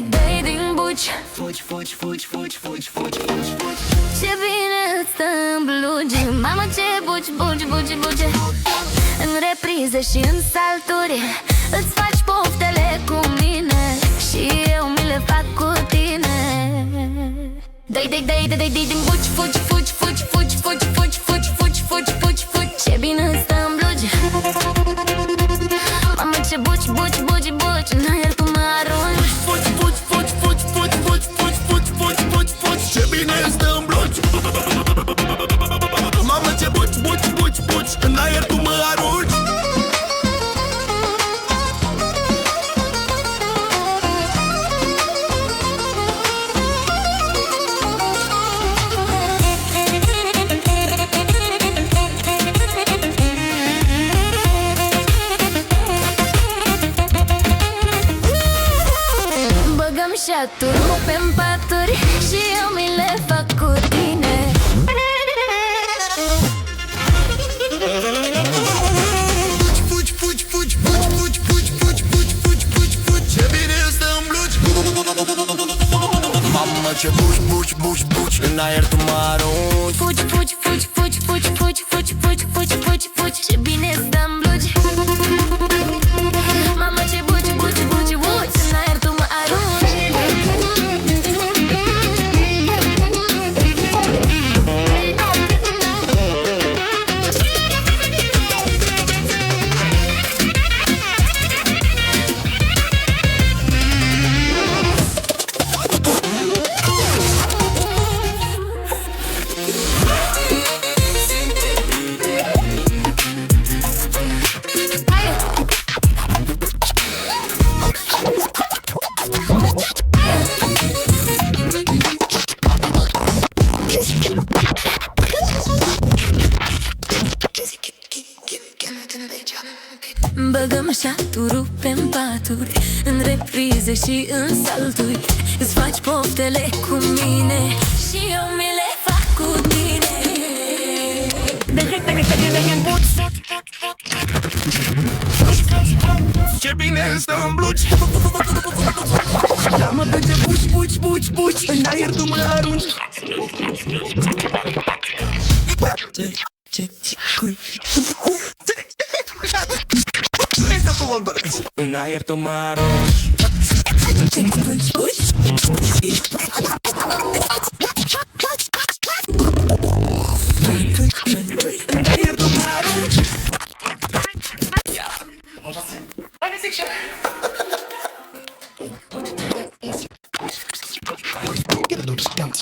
Dai din buci. Fugi. Ce bine îți stă în blugi. Mamă, ce buci. În reprize și în salturi îți faci poftele cu mine și eu mi le fac cu tine. Dai din buci. Fugi. Ce bine îți stă în blugi. Mamă, ce buci. În aer tu mă arunci. Fugi. Ce bine stă în blugi. Mamă, ce buci. În aer tu mă arunci. Băgăm șaturi, rupem paturi și eu mi le fac cu tine. Fugi. Ce bine stă în blugi. Mamă, ce buci. În aer tu mă arunci. Fugi. Ce bine stă în blugi. Mamă, ce buci. În aer tu mă arunci. Băgăm șaturi, rupem paturi în reprize și în salturi. Îți faci poftele cu mine și eu mi le fac cu tine. Ce bine stă în blugi. Mamă, ce buci. În aer tu mă arunci. În aer tu mă arunci. Get a little dance.